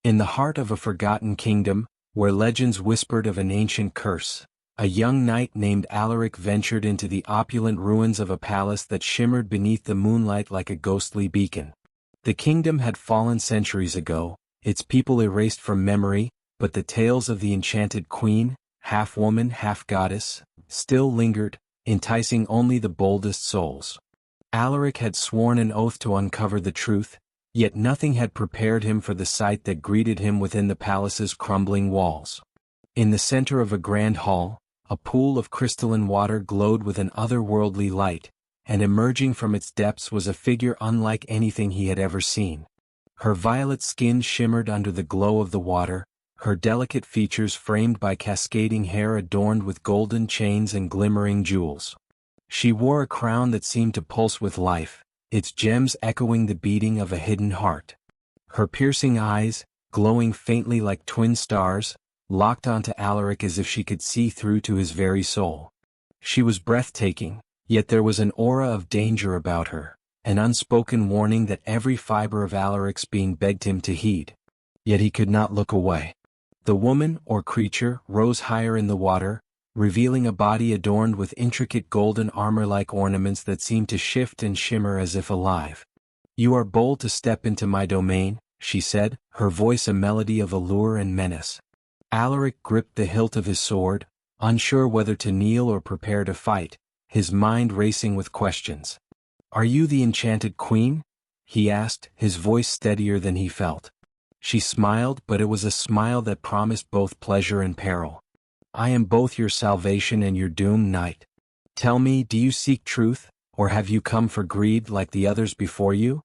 In the heart of a forgotten kingdom, where legends whispered of an ancient curse, a young knight named Alaric ventured into the opulent ruins of a palace that shimmered beneath the moonlight like a ghostly beacon. The kingdom had fallen centuries ago, its people erased from memory, but the tales of the enchanted queen, half woman half goddess, still lingered, enticing only the boldest souls. Alaric had sworn an oath to uncover the truth, yet nothing had prepared him for the sight that greeted him within the palace's crumbling walls. In the center of a grand hall, a pool of crystalline water glowed with an otherworldly light, and emerging from its depths was a figure unlike anything he had ever seen. Her violet skin shimmered under the glow of the water, her delicate features framed by cascading hair adorned with golden chains and glimmering jewels. She wore a crown that seemed to pulse with life, its gems echoing the beating of a hidden heart. Her piercing eyes, glowing faintly like twin stars, locked onto Alaric as if she could see through to his very soul. She was breathtaking, yet there was an aura of danger about her, an unspoken warning that every fiber of Alaric's being begged him to heed. Yet he could not look away. The woman, or creature, rose higher in the water, revealing a body adorned with intricate golden armor-like ornaments that seemed to shift and shimmer as if alive. "You are bold to step into my domain," she said, her voice a melody of allure and menace. Alaric gripped the hilt of his sword, unsure whether to kneel or prepare to fight, his mind racing with questions. "Are you the enchanted queen?" he asked, his voice steadier than he felt. She smiled, but it was a smile that promised both pleasure and peril. "I am both your salvation and your doom, knight. Tell me, do you seek truth, or have you come for greed like the others before you?"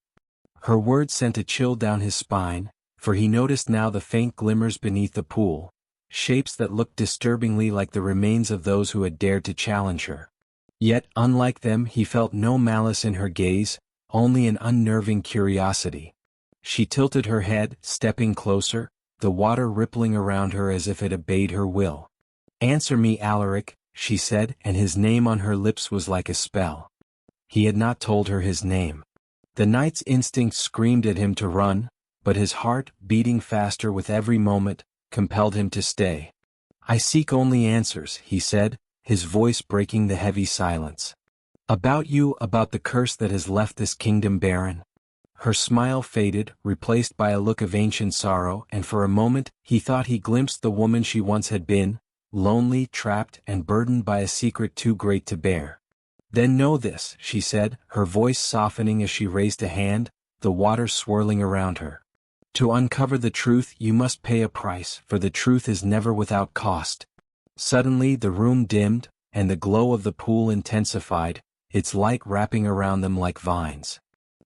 Her words sent a chill down his spine, for he noticed now the faint glimmers beneath the pool, shapes that looked disturbingly like the remains of those who had dared to challenge her. Yet, unlike them, he felt no malice in her gaze, only an unnerving curiosity. She tilted her head, stepping closer, the water rippling around her as if it obeyed her will. "Answer me, Alaric," she said, and his name on her lips was like a spell. He had not told her his name. The knight's instinct screamed at him to run, but his heart, beating faster with every moment, compelled him to stay. "I seek only answers," he said, his voice breaking the heavy silence. "About you, about the curse that has left this kingdom barren." Her smile faded, replaced by a look of ancient sorrow, and for a moment, he thought he glimpsed the woman she once had been, lonely, trapped, and burdened by a secret too great to bear. "Then know this," she said, her voice softening as she raised a hand, the water swirling around her. "To uncover the truth you must pay a price, for the truth is never without cost." Suddenly the room dimmed, and the glow of the pool intensified, its light wrapping around them like vines.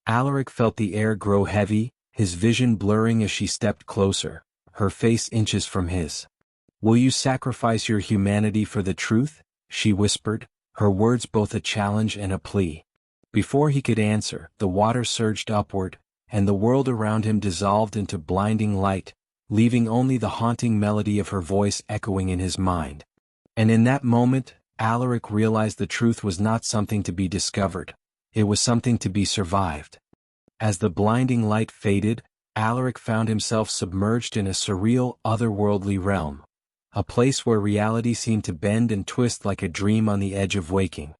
Alaric felt the air grow heavy, his vision blurring as she stepped closer, her face inches from his. "Will you sacrifice your humanity for the truth?" she whispered, her words both a challenge and a plea. Before he could answer, the water surged upward, and the world around him dissolved into blinding light, leaving only the haunting melody of her voice echoing in his mind. And in that moment, Alaric realized the truth was not something to be discovered, it was something to be survived. As the blinding light faded, Alaric found himself submerged in a surreal, otherworldly realm, a place where reality seemed to bend and twist like a dream on the edge of waking.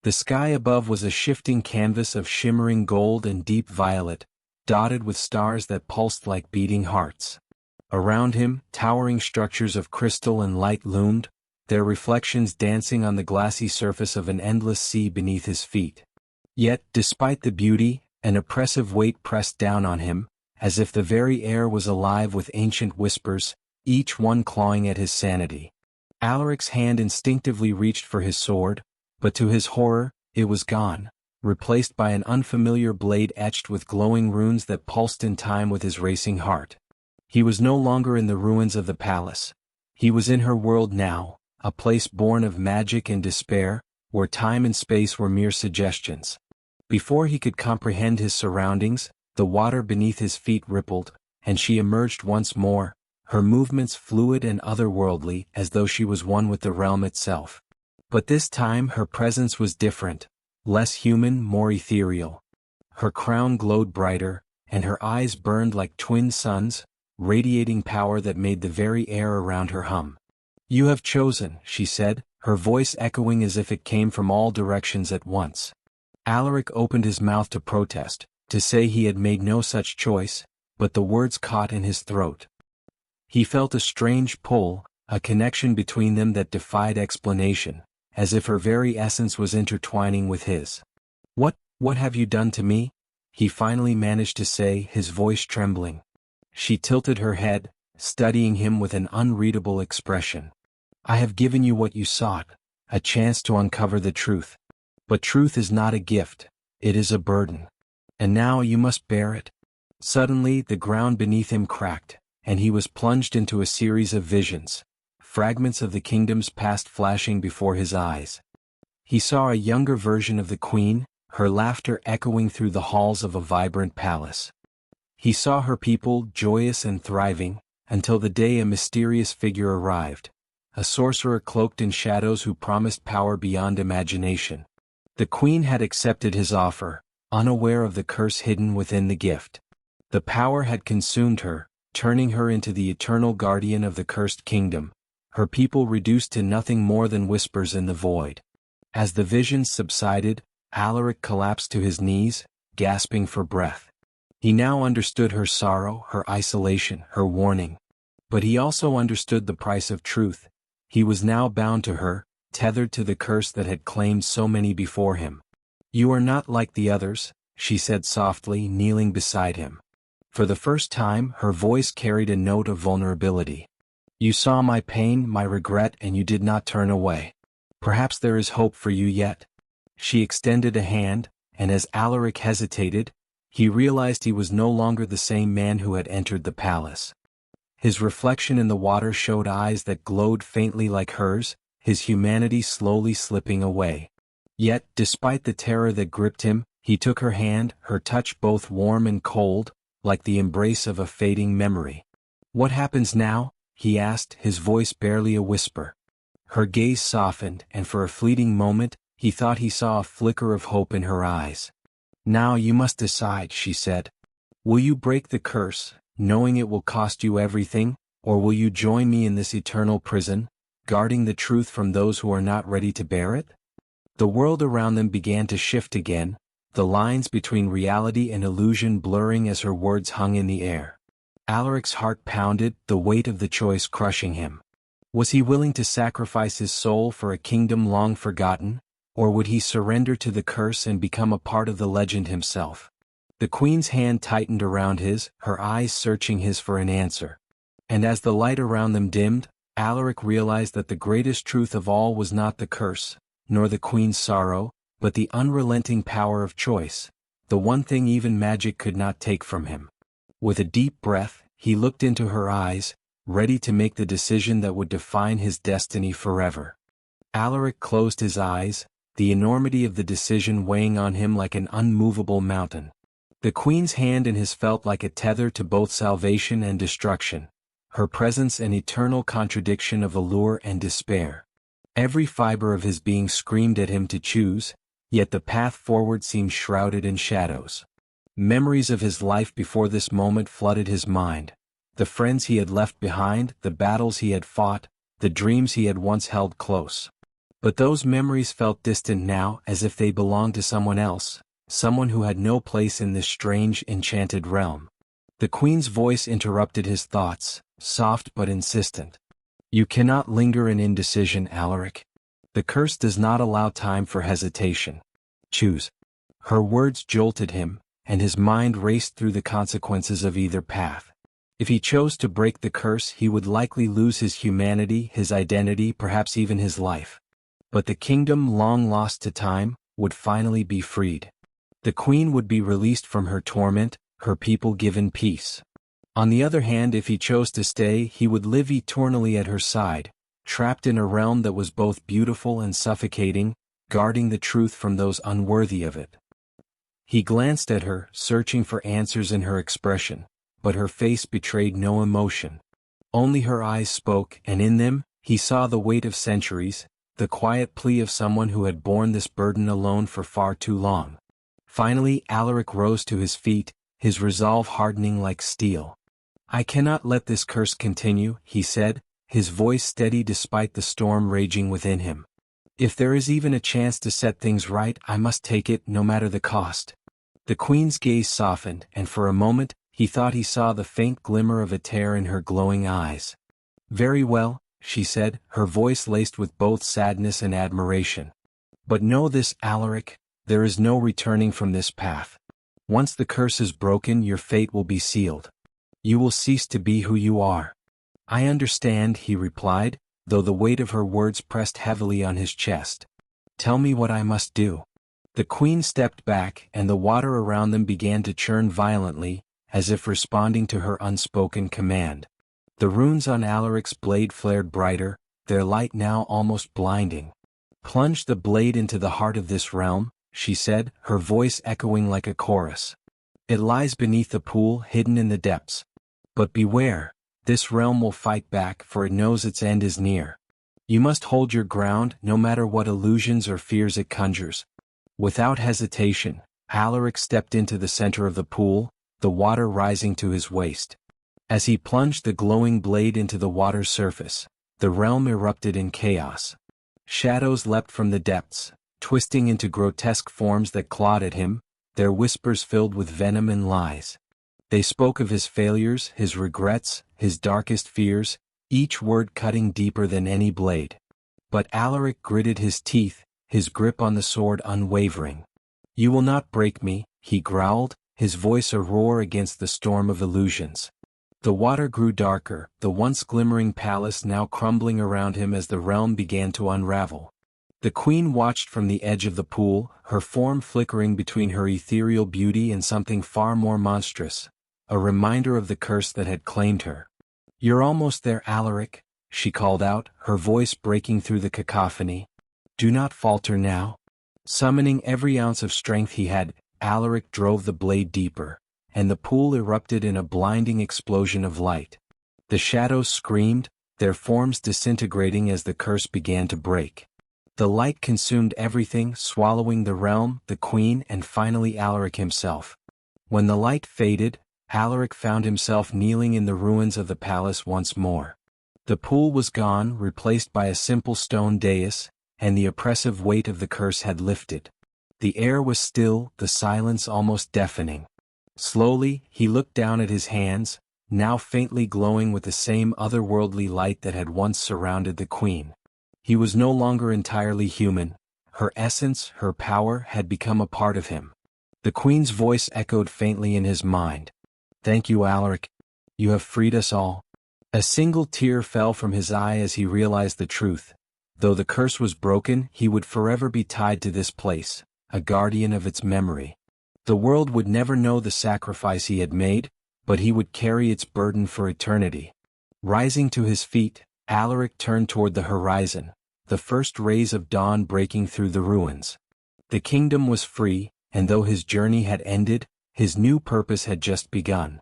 The sky above was a shifting canvas of shimmering gold and deep violet, dotted with stars that pulsed like beating hearts. Around him, towering structures of crystal and light loomed, their reflections dancing on the glassy surface of an endless sea beneath his feet. Yet, despite the beauty, an oppressive weight pressed down on him, as if the very air was alive with ancient whispers, each one clawing at his sanity. Alaric's hand instinctively reached for his sword, but to his horror, it was gone, replaced by an unfamiliar blade etched with glowing runes that pulsed in time with his racing heart. He was no longer in the ruins of the palace. He was in her world now, a place born of magic and despair, where time and space were mere suggestions. Before he could comprehend his surroundings, the water beneath his feet rippled, and she emerged once more, her movements fluid and otherworldly as though she was one with the realm itself. But this time her presence was different, less human, more ethereal. Her crown glowed brighter, and her eyes burned like twin suns, radiating power that made the very air around her hum. "You have chosen," she said, her voice echoing as if it came from all directions at once. Alaric opened his mouth to protest, to say he had made no such choice, but the words caught in his throat. He felt a strange pull, a connection between them that defied explanation, as if her very essence was intertwining with his. What have you done to me?" he finally managed to say, his voice trembling. She tilted her head, studying him with an unreadable expression. "I have given you what you sought, a chance to uncover the truth. But truth is not a gift, it is a burden. And now you must bear it." Suddenly the ground beneath him cracked, and he was plunged into a series of visions, fragments of the kingdom's past flashing before his eyes. He saw a younger version of the queen, her laughter echoing through the halls of a vibrant palace. He saw her people joyous and thriving, until the day a mysterious figure arrived, a sorcerer cloaked in shadows who promised power beyond imagination. The queen had accepted his offer, unaware of the curse hidden within the gift. The power had consumed her, turning her into the eternal guardian of the cursed kingdom, her people reduced to nothing more than whispers in the void. As the visions subsided, Alaric collapsed to his knees, gasping for breath. He now understood her sorrow, her isolation, her warning. But he also understood the price of truth. He was now bound to her, tethered to the curse that had claimed so many before him. "You are not like the others," she said softly, kneeling beside him. For the first time, her voice carried a note of vulnerability. "You saw my pain, my regret, and you did not turn away. Perhaps there is hope for you yet." She extended a hand, and as Alaric hesitated, he realized he was no longer the same man who had entered the palace. His reflection in the water showed eyes that glowed faintly like hers, his humanity slowly slipping away. Yet, despite the terror that gripped him, he took her hand, her touch both warm and cold, like the embrace of a fading memory. "What happens now?" he asked, his voice barely a whisper. Her gaze softened, and for a fleeting moment, he thought he saw a flicker of hope in her eyes. "Now you must decide," she said. "Will you break the curse, knowing it will cost you everything, or will you join me in this eternal prison, guarding the truth from those who are not ready to bear it?" The world around them began to shift again, the lines between reality and illusion blurring as her words hung in the air. Alaric's heart pounded, the weight of the choice crushing him. Was he willing to sacrifice his soul for a kingdom long forgotten? Or would he surrender to the curse and become a part of the legend himself? The queen's hand tightened around his, her eyes searching his for an answer. And as the light around them dimmed, Alaric realized that the greatest truth of all was not the curse, nor the queen's sorrow, but the unrelenting power of choice, the one thing even magic could not take from him. With a deep breath, he looked into her eyes, ready to make the decision that would define his destiny forever. Alaric closed his eyes, the enormity of the decision weighing on him like an unmovable mountain. The queen's hand in his felt like a tether to both salvation and destruction, her presence an eternal contradiction of allure and despair. Every fiber of his being screamed at him to choose, yet the path forward seemed shrouded in shadows. Memories of his life before this moment flooded his mind, the friends he had left behind, the battles he had fought, the dreams he had once held close. But those memories felt distant now, as if they belonged to someone else, someone who had no place in this strange, enchanted realm. The queen's voice interrupted his thoughts, soft but insistent. "You cannot linger in indecision, Alaric. The curse does not allow time for hesitation. Choose." Her words jolted him, and his mind raced through the consequences of either path. If he chose to break the curse, he would likely lose his humanity, his identity, perhaps even his life. But the kingdom, long lost to time, would finally be freed. The queen would be released from her torment, her people given peace. On the other hand, if he chose to stay, he would live eternally at her side, trapped in a realm that was both beautiful and suffocating, guarding the truth from those unworthy of it. He glanced at her, searching for answers in her expression, but her face betrayed no emotion. Only her eyes spoke, and in them, he saw the weight of centuries, the quiet plea of someone who had borne this burden alone for far too long. Finally, Alaric rose to his feet, his resolve hardening like steel. I cannot let this curse continue, he said, his voice steady despite the storm raging within him. If there is even a chance to set things right, I must take it, no matter the cost. The queen's gaze softened, and for a moment, he thought he saw the faint glimmer of a tear in her glowing eyes. Very well, she said, her voice laced with both sadness and admiration. But know this, Alaric, there is no returning from this path. Once the curse is broken, your fate will be sealed. You will cease to be who you are. I understand, he replied, though the weight of her words pressed heavily on his chest. Tell me what I must do. The queen stepped back, and the water around them began to churn violently, as if responding to her unspoken command. The runes on Alaric's blade flared brighter, their light now almost blinding. Plunge the blade into the heart of this realm, she said, her voice echoing like a chorus. It lies beneath the pool, hidden in the depths. But beware, this realm will fight back, for it knows its end is near. You must hold your ground, no matter what illusions or fears it conjures. Without hesitation, Alaric stepped into the center of the pool, the water rising to his waist. As he plunged the glowing blade into the water's surface, the realm erupted in chaos. Shadows leapt from the depths, twisting into grotesque forms that clawed at him, their whispers filled with venom and lies. They spoke of his failures, his regrets, his darkest fears, each word cutting deeper than any blade. But Alaric gritted his teeth, his grip on the sword unwavering. You will not break me, he growled, his voice a roar against the storm of illusions. The water grew darker, the once glimmering palace now crumbling around him as the realm began to unravel. The queen watched from the edge of the pool, her form flickering between her ethereal beauty and something far more monstrous, a reminder of the curse that had claimed her. You're almost there, Alaric, she called out, her voice breaking through the cacophony. Do not falter now. Summoning every ounce of strength he had, Alaric drove the blade deeper, and the pool erupted in a blinding explosion of light. The shadows screamed, their forms disintegrating as the curse began to break. The light consumed everything, swallowing the realm, the queen, and finally Alaric himself. When the light faded, Alaric found himself kneeling in the ruins of the palace once more. The pool was gone, replaced by a simple stone dais, and the oppressive weight of the curse had lifted. The air was still, the silence almost deafening. Slowly, he looked down at his hands, now faintly glowing with the same otherworldly light that had once surrounded the queen. He was no longer entirely human. Her essence, her power, had become a part of him. The queen's voice echoed faintly in his mind. Thank you, Alaric. You have freed us all. A single tear fell from his eye as he realized the truth. Though the curse was broken, he would forever be tied to this place, a guardian of its memory. The world would never know the sacrifice he had made, but he would carry its burden for eternity. Rising to his feet, Alaric turned toward the horizon, the first rays of dawn breaking through the ruins. The kingdom was free, and though his journey had ended, his new purpose had just begun.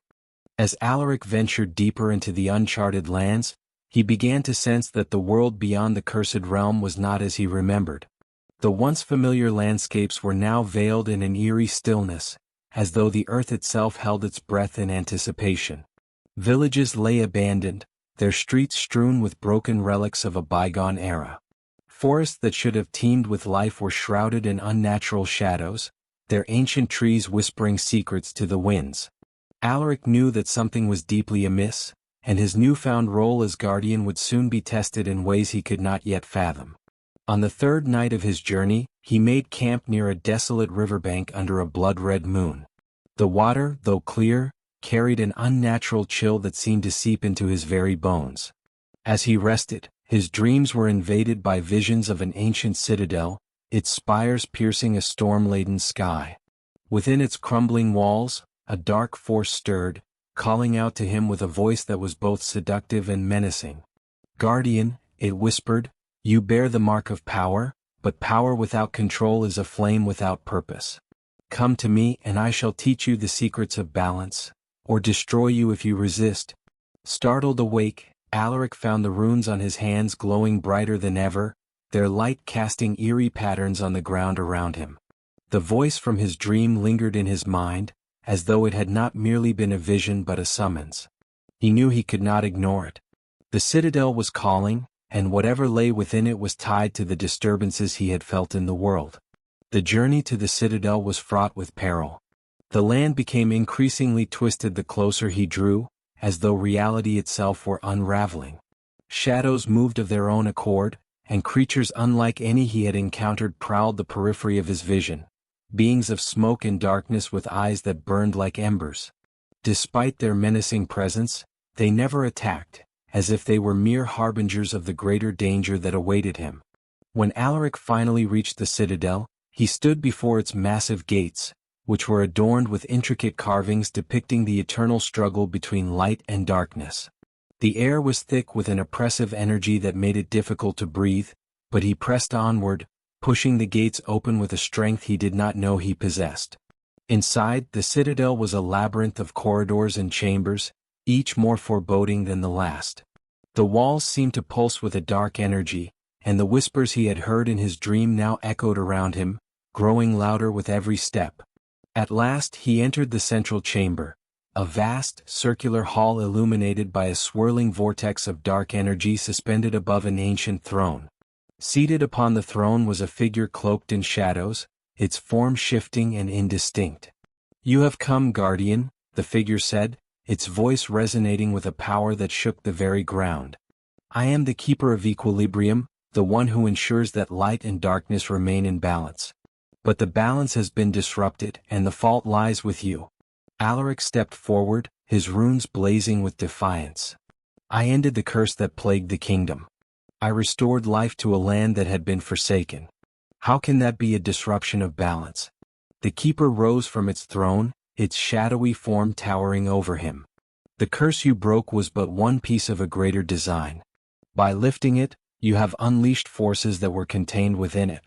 As Alaric ventured deeper into the uncharted lands, he began to sense that the world beyond the cursed realm was not as he remembered. The once familiar landscapes were now veiled in an eerie stillness, as though the earth itself held its breath in anticipation. Villages lay abandoned, their streets strewn with broken relics of a bygone era. Forests that should have teemed with life were shrouded in unnatural shadows, their ancient trees whispering secrets to the winds. Alaric knew that something was deeply amiss, and his newfound role as guardian would soon be tested in ways he could not yet fathom. On the third night of his journey, he made camp near a desolate riverbank under a blood-red moon. The water, though clear, carried an unnatural chill that seemed to seep into his very bones. As he rested, his dreams were invaded by visions of an ancient citadel, its spires piercing a storm-laden sky. Within its crumbling walls, a dark force stirred, calling out to him with a voice that was both seductive and menacing. Guardian, it whispered, you bear the mark of power, but power without control is a flame without purpose. Come to me and I shall teach you the secrets of balance, or destroy you if you resist. Startled awake, Alaric found the runes on his hands glowing brighter than ever, their light casting eerie patterns on the ground around him. The voice from his dream lingered in his mind, as though it had not merely been a vision but a summons. He knew he could not ignore it. The citadel was calling, and whatever lay within it was tied to the disturbances he had felt in the world. The journey to the citadel was fraught with peril. The land became increasingly twisted the closer he drew, as though reality itself were unraveling. Shadows moved of their own accord, and creatures unlike any he had encountered prowled the periphery of his vision, beings of smoke and darkness with eyes that burned like embers. Despite their menacing presence, they never attacked, as if they were mere harbingers of the greater danger that awaited him. When Alaric finally reached the citadel, he stood before its massive gates, which were adorned with intricate carvings depicting the eternal struggle between light and darkness. The air was thick with an oppressive energy that made it difficult to breathe, but he pressed onward, pushing the gates open with a strength he did not know he possessed. Inside, the citadel was a labyrinth of corridors and chambers, each more foreboding than the last. The walls seemed to pulse with a dark energy, and the whispers he had heard in his dream now echoed around him, growing louder with every step. At last he entered the central chamber, a vast, circular hall illuminated by a swirling vortex of dark energy suspended above an ancient throne. Seated upon the throne was a figure cloaked in shadows, its form shifting and indistinct. "You have come, guardian," the figure said, its voice resonating with a power that shook the very ground. "I am the keeper of equilibrium, the one who ensures that light and darkness remain in balance. But the balance has been disrupted, and the fault lies with you." Alaric stepped forward, his runes blazing with defiance. "I ended the curse that plagued the kingdom. I restored life to a land that had been forsaken. How can that be a disruption of balance?" The keeper rose from its throne, its shadowy form towering over him. "The curse you broke was but one piece of a greater design. By lifting it, you have unleashed forces that were contained within it.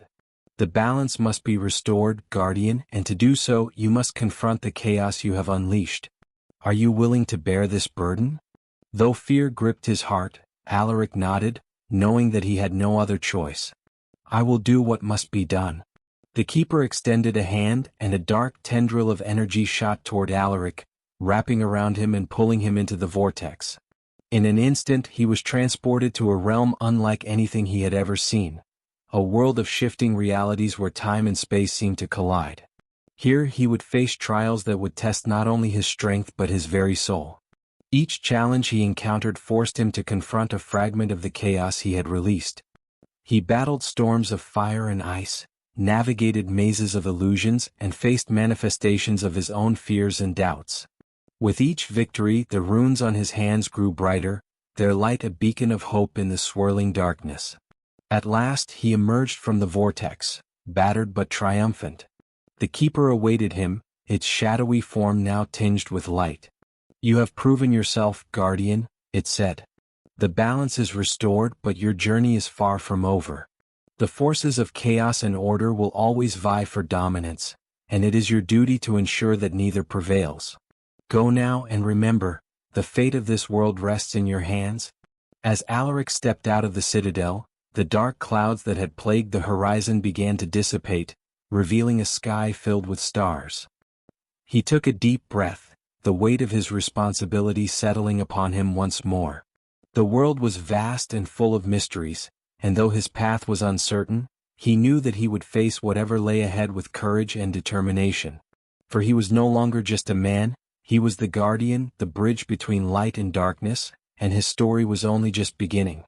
The balance must be restored, guardian, and to do so, you must confront the chaos you have unleashed. Are you willing to bear this burden?" Though fear gripped his heart, Alaric nodded, knowing that he had no other choice. "I will do what must be done." The keeper extended a hand, and a dark tendril of energy shot toward Alaric, wrapping around him and pulling him into the vortex. In an instant he was transported to a realm unlike anything he had ever seen. A world of shifting realities where time and space seemed to collide. Here he would face trials that would test not only his strength but his very soul. Each challenge he encountered forced him to confront a fragment of the chaos he had released. He battled storms of fire and ice, navigated mazes of illusions, and faced manifestations of his own fears and doubts. With each victory, the runes on his hands grew brighter, their light a beacon of hope in the swirling darkness. At last he emerged from the vortex, battered but triumphant. The keeper awaited him, its shadowy form now tinged with light. "You have proven yourself, guardian," it said. "The balance is restored, but your journey is far from over. The forces of chaos and order will always vie for dominance, and it is your duty to ensure that neither prevails. Go now and remember, the fate of this world rests in your hands." As Alaric stepped out of the citadel, the dark clouds that had plagued the horizon began to dissipate, revealing a sky filled with stars. He took a deep breath, the weight of his responsibility settling upon him once more. The world was vast and full of mysteries, and though his path was uncertain, he knew that he would face whatever lay ahead with courage and determination. For he was no longer just a man, he was the guardian, the bridge between light and darkness, and his story was only just beginning.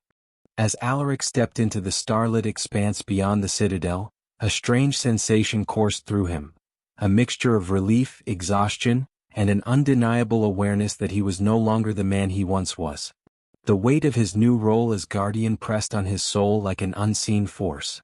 As Alaric stepped into the starlit expanse beyond the citadel, a strange sensation coursed through him, a mixture of relief, exhaustion, and an undeniable awareness that he was no longer the man he once was. The weight of his new role as guardian pressed on his soul like an unseen force.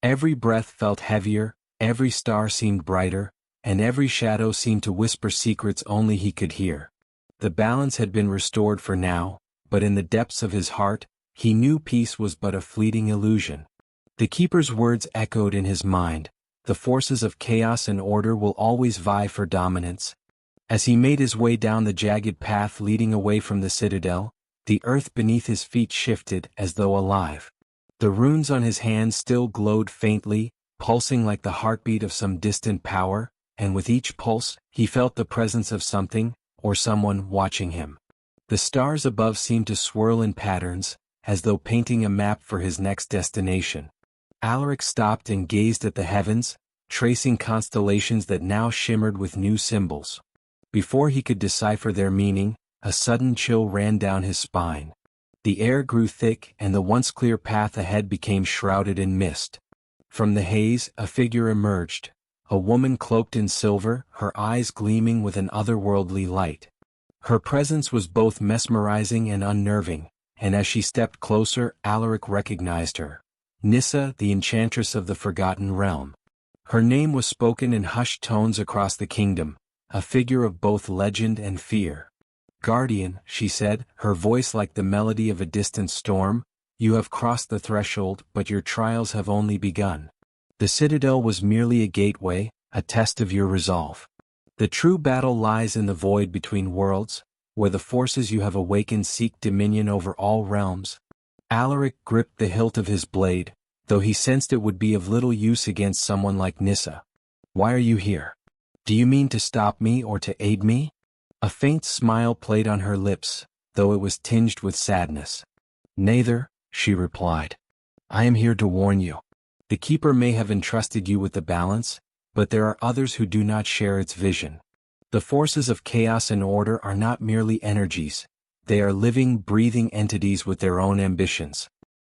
Every breath felt heavier, every star seemed brighter, and every shadow seemed to whisper secrets only he could hear. The balance had been restored for now, but in the depths of his heart, he knew peace was but a fleeting illusion. The keeper's words echoed in his mind, "The forces of chaos and order will always vie for dominance." As he made his way down the jagged path leading away from the citadel, the earth beneath his feet shifted as though alive. The runes on his hands still glowed faintly, pulsing like the heartbeat of some distant power, and with each pulse, he felt the presence of something, or someone, watching him. The stars above seemed to swirl in patterns, as though painting a map for his next destination. Alaric stopped and gazed at the heavens, tracing constellations that now shimmered with new symbols. Before he could decipher their meaning, a sudden chill ran down his spine. The air grew thick and the once clear path ahead became shrouded in mist. From the haze, a figure emerged, a woman cloaked in silver, her eyes gleaming with an otherworldly light. Her presence was both mesmerizing and unnerving, and as she stepped closer, Alaric recognized her. Nyssa, the enchantress of the Forgotten Realm. Her name was spoken in hushed tones across the kingdom, a figure of both legend and fear. "Guardian," she said, her voice like the melody of a distant storm, "you have crossed the threshold, but your trials have only begun. The citadel was merely a gateway, a test of your resolve. The true battle lies in the void between worlds, where the forces you have awakened seek dominion over all realms." Alaric gripped the hilt of his blade, though he sensed it would be of little use against someone like Nyssa. "Why are you here? Do you mean to stop me or to aid me?" A faint smile played on her lips, though it was tinged with sadness. "Neither," she replied. "I am here to warn you. The Keeper may have entrusted you with the balance, but there are others who do not share its vision. The forces of chaos and order are not merely energies, they are living, breathing entities with their own ambitions.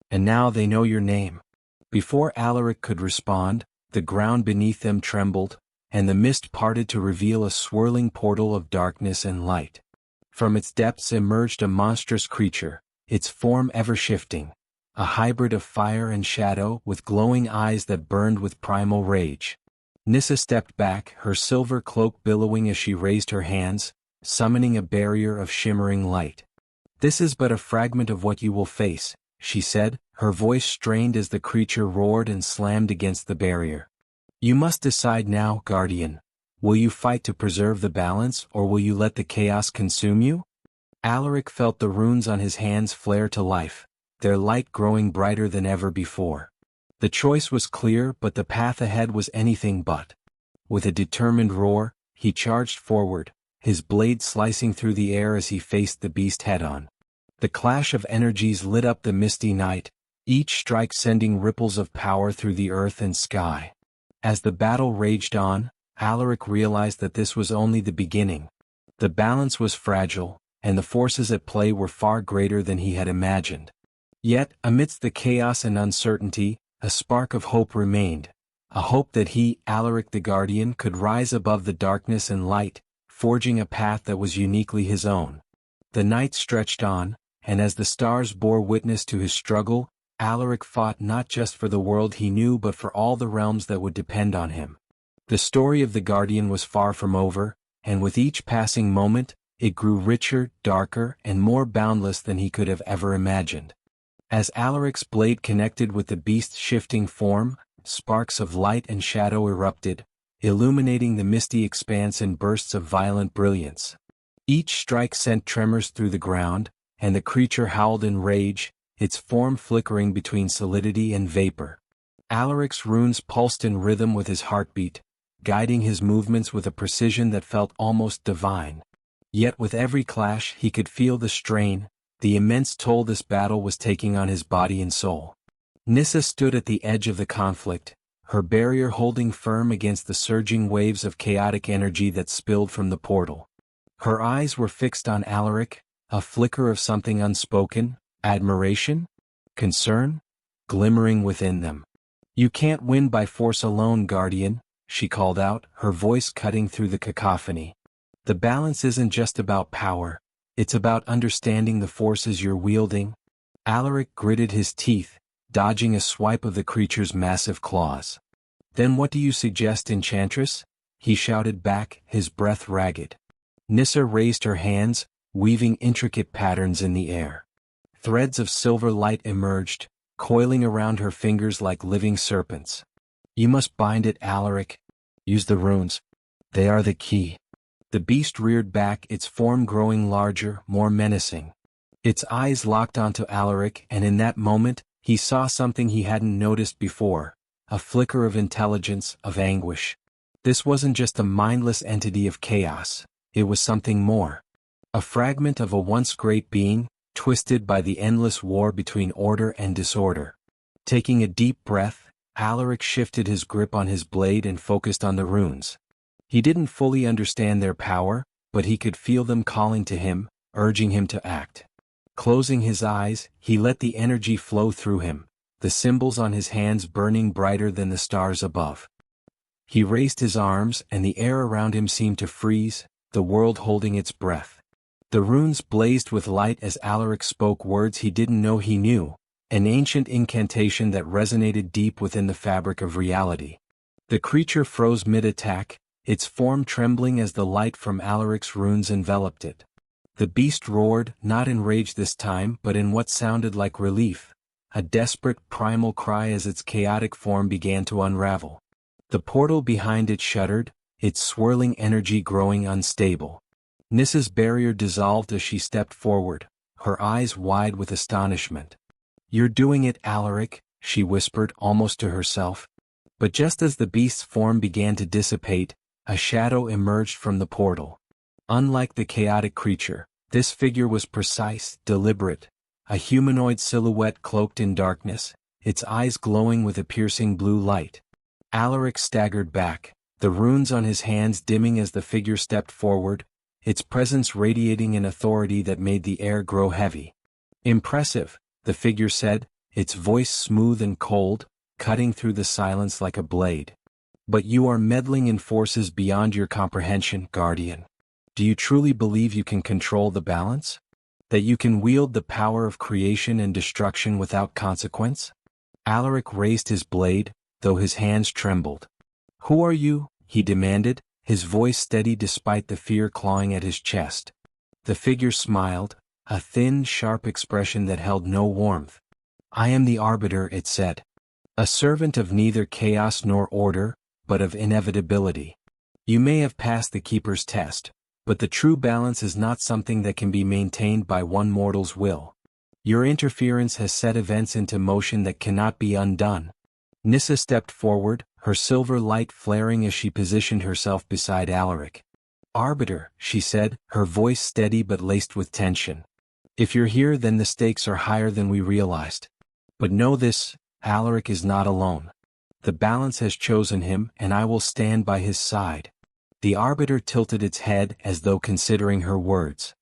And now they know your name." Before Alaric could respond, the ground beneath them trembled, and the mist parted to reveal a swirling portal of darkness and light. From its depths emerged a monstrous creature, its form ever shifting, a hybrid of fire and shadow with glowing eyes that burned with primal rage. Nyssa stepped back, her silver cloak billowing as she raised her hands, summoning a barrier of shimmering light. "This is but a fragment of what you will face," she said, her voice strained as the creature roared and slammed against the barrier. "You must decide now, Guardian. Will you fight to preserve the balance, or will you let the chaos consume you?" Alaric felt the runes on his hands flare to life, their light growing brighter than ever before. The choice was clear, but the path ahead was anything but. With a determined roar, he charged forward, his blade slicing through the air as he faced the beast head-on. The clash of energies lit up the misty night, each strike sending ripples of power through the earth and sky. As the battle raged on, Alaric realized that this was only the beginning. The balance was fragile, and the forces at play were far greater than he had imagined. Yet, amidst the chaos and uncertainty, a spark of hope remained, a hope that he, Alaric the Guardian, could rise above the darkness and light, forging a path that was uniquely his own. The night stretched on, and as the stars bore witness to his struggle, Alaric fought not just for the world he knew but for all the realms that would depend on him. The story of the Guardian was far from over, and with each passing moment, it grew richer, darker, and more boundless than he could have ever imagined. As Alaric's blade connected with the beast's shifting form, sparks of light and shadow erupted, illuminating the misty expanse in bursts of violent brilliance. Each strike sent tremors through the ground, and the creature howled in rage, its form flickering between solidity and vapor. Alaric's runes pulsed in rhythm with his heartbeat, guiding his movements with a precision that felt almost divine. Yet with every clash he could feel the strain, the immense toll this battle was taking on his body and soul. Nyssa stood at the edge of the conflict, her barrier holding firm against the surging waves of chaotic energy that spilled from the portal. Her eyes were fixed on Alaric, a flicker of something unspoken, admiration, concern, glimmering within them. "You can't win by force alone, Guardian," she called out, her voice cutting through the cacophony. "The balance isn't just about power, it's about understanding the forces you're wielding." Alaric gritted his teeth, dodging a swipe of the creature's massive claws. "Then what do you suggest, Enchantress?" he shouted back, his breath ragged. Nyssa raised her hands, weaving intricate patterns in the air. Threads of silver light emerged, coiling around her fingers like living serpents. "You must bind it, Alaric. Use the runes. They are the key." The beast reared back, its form growing larger, more menacing. Its eyes locked onto Alaric, and in that moment, he saw something he hadn't noticed before, a flicker of intelligence, of anguish. This wasn't just a mindless entity of chaos, it was something more. A fragment of a once great being, twisted by the endless war between order and disorder. Taking a deep breath, Alaric shifted his grip on his blade and focused on the runes. He didn't fully understand their power, but he could feel them calling to him, urging him to act. Closing his eyes, he let the energy flow through him, the symbols on his hands burning brighter than the stars above. He raised his arms, and the air around him seemed to freeze, the world holding its breath. The runes blazed with light as Alaric spoke words he didn't know he knew, an ancient incantation that resonated deep within the fabric of reality. The creature froze mid-attack, its form trembling as the light from Alaric's runes enveloped it. The beast roared, not in rage this time but in what sounded like relief, a desperate primal cry as its chaotic form began to unravel. The portal behind it shuddered, its swirling energy growing unstable. Nissa's barrier dissolved as she stepped forward, her eyes wide with astonishment. "You're doing it, Alaric," she whispered almost to herself. But just as the beast's form began to dissipate, a shadow emerged from the portal. Unlike the chaotic creature, this figure was precise, deliberate, a humanoid silhouette cloaked in darkness, its eyes glowing with a piercing blue light. Alaric staggered back, the runes on his hands dimming as the figure stepped forward, its presence radiating an authority that made the air grow heavy. "Impressive," the figure said, its voice smooth and cold, cutting through the silence like a blade. "But you are meddling in forces beyond your comprehension, Guardian. Do you truly believe you can control the balance? That you can wield the power of creation and destruction without consequence?" Alaric raised his blade, though his hands trembled. "Who are you?" he demanded, his voice steady despite the fear clawing at his chest. The figure smiled, a thin, sharp expression that held no warmth. "I am the Arbiter," it said. "A servant of neither chaos nor order, but of inevitability. You may have passed the Keeper's test, but the true balance is not something that can be maintained by one mortal's will. Your interference has set events into motion that cannot be undone." Nissa stepped forward, her silver light flaring as she positioned herself beside Alaric. "Arbiter," she said, her voice steady but laced with tension. "If you're here, then the stakes are higher than we realized. But know this, Alaric is not alone. The balance has chosen him, and I will stand by his side." The Arbiter tilted its head as though considering her words.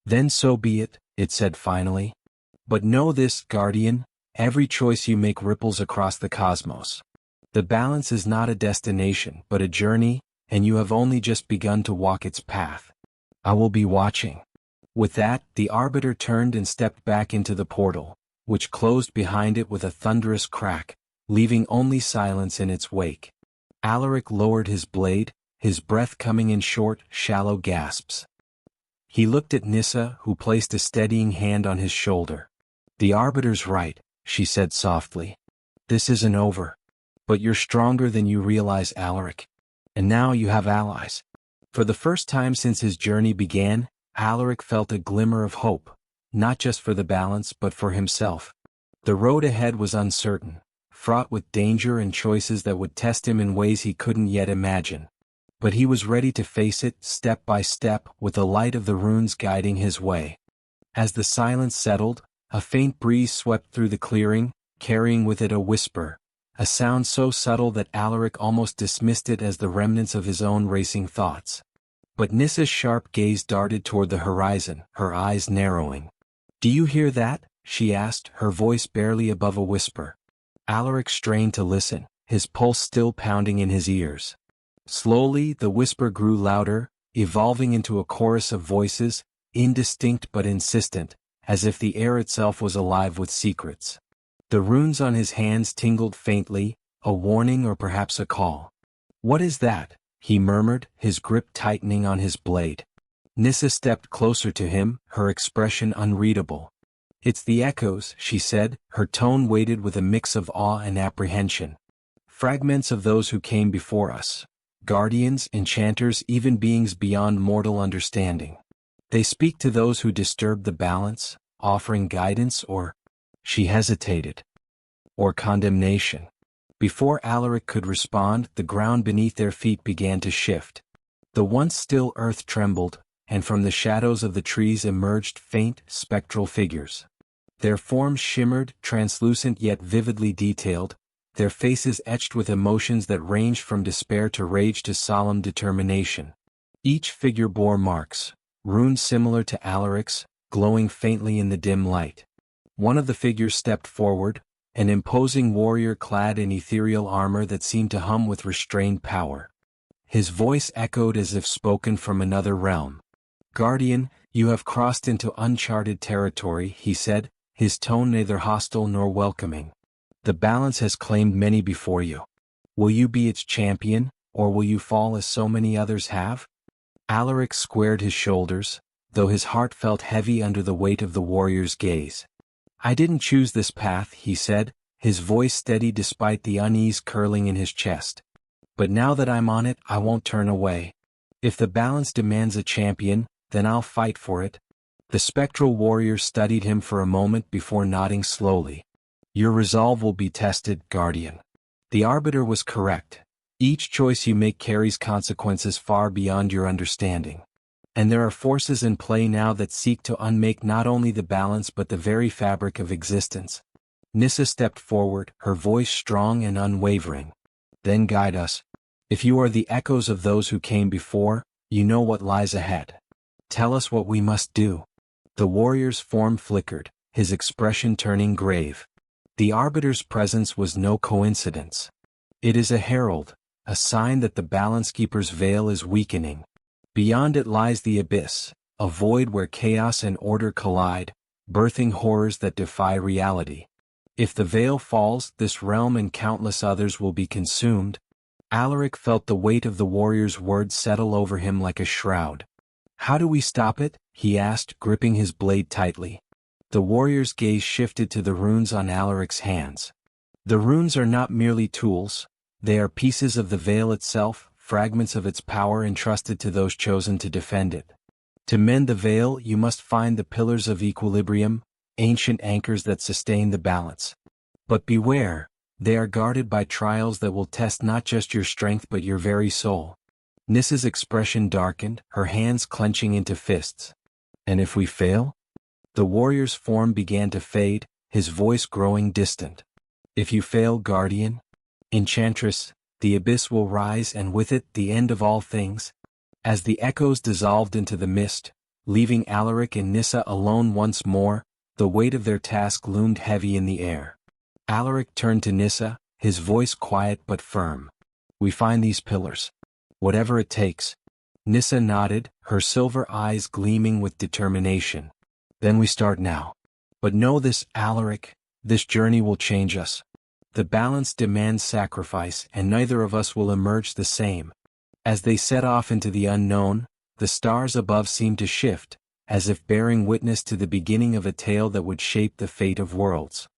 "Then so be it," it said finally. "But know this, Guardian, every choice you make ripples across the cosmos. The balance is not a destination but a journey, and you have only just begun to walk its path. I will be watching." With that, the Arbiter turned and stepped back into the portal, which closed behind it with a thunderous crack, leaving only silence in its wake. Alaric lowered his blade, his breath coming in short, shallow gasps. He looked at Nissa, who placed a steadying hand on his shoulder. "The Arbiter's right," she said softly. "This isn't over. But you're stronger than you realize, Alaric. And now you have allies." For the first time since his journey began, Alaric felt a glimmer of hope, not just for the balance but for himself. The road ahead was uncertain, fraught with danger and choices that would test him in ways he couldn't yet imagine. But he was ready to face it, step by step, with the light of the runes guiding his way. As the silence settled, a faint breeze swept through the clearing, carrying with it a whisper, a sound so subtle that Alaric almost dismissed it as the remnants of his own racing thoughts. But Nissa's sharp gaze darted toward the horizon, her eyes narrowing. "Do you hear that?" she asked, her voice barely above a whisper. Alaric strained to listen, his pulse still pounding in his ears. Slowly, the whisper grew louder, evolving into a chorus of voices, indistinct but insistent, as if the air itself was alive with secrets. The runes on his hands tingled faintly, a warning or perhaps a call. "What is that?" he murmured, his grip tightening on his blade. Nissa stepped closer to him, her expression unreadable. "It's the echoes," she said, her tone weighted with a mix of awe and apprehension. "Fragments of those who came before us. Guardians, enchanters, even beings beyond mortal understanding. They speak to those who disturb the balance, offering guidance or—" she hesitated. "Or condemnation." Before Alaric could respond, the ground beneath their feet began to shift. The once still earth trembled, and from the shadows of the trees emerged faint, spectral figures. Their forms shimmered, translucent yet vividly detailed, their faces etched with emotions that ranged from despair to rage to solemn determination. Each figure bore marks, runes similar to Alaric's, glowing faintly in the dim light. One of the figures stepped forward, an imposing warrior clad in ethereal armor that seemed to hum with restrained power. His voice echoed as if spoken from another realm. "Guardian, you have crossed into uncharted territory," he said, his tone neither hostile nor welcoming. "The balance has claimed many before you. Will you be its champion, or will you fall as so many others have?" Alaric squared his shoulders, though his heart felt heavy under the weight of the warrior's gaze. "I didn't choose this path," he said, his voice steady despite the unease curling in his chest. "But now that I'm on it, I won't turn away. If the balance demands a champion, then I'll fight for it." The spectral warrior studied him for a moment before nodding slowly. "Your resolve will be tested, Guardian." The Arbiter was correct. Each choice you make carries consequences far beyond your understanding. And there are forces in play now that seek to unmake not only the balance but the very fabric of existence. Nissa stepped forward, her voice strong and unwavering. "Then guide us. If you are the echoes of those who came before, you know what lies ahead. Tell us what we must do." The warrior's form flickered, his expression turning grave. The Arbiter's presence was no coincidence. It is a herald, a sign that the Balance Keeper's veil is weakening. Beyond it lies the abyss, a void where chaos and order collide, birthing horrors that defy reality. If the veil falls, this realm and countless others will be consumed. Alaric felt the weight of the warrior's words settle over him like a shroud. "How do we stop it?" he asked, gripping his blade tightly. The warrior's gaze shifted to the runes on Alaric's hands. "The runes are not merely tools, they are pieces of the veil itself, fragments of its power entrusted to those chosen to defend it. To mend the veil, you must find the pillars of equilibrium, ancient anchors that sustain the balance. But beware, they are guarded by trials that will test not just your strength but your very soul." Nissa's expression darkened, her hands clenching into fists. "And if we fail?" The warrior's form began to fade, his voice growing distant. "If you fail, Guardian, Enchantress, the abyss will rise and with it the end of all things." As the echoes dissolved into the mist, leaving Alaric and Nissa alone once more, the weight of their task loomed heavy in the air. Alaric turned to Nissa, his voice quiet but firm. "We find these pillars. Whatever it takes." Nissa nodded, her silver eyes gleaming with determination. "Then we start now. But know this, Alaric, this journey will change us. The balance demands sacrifice, and neither of us will emerge the same." As they set off into the unknown, the stars above seemed to shift, as if bearing witness to the beginning of a tale that would shape the fate of worlds.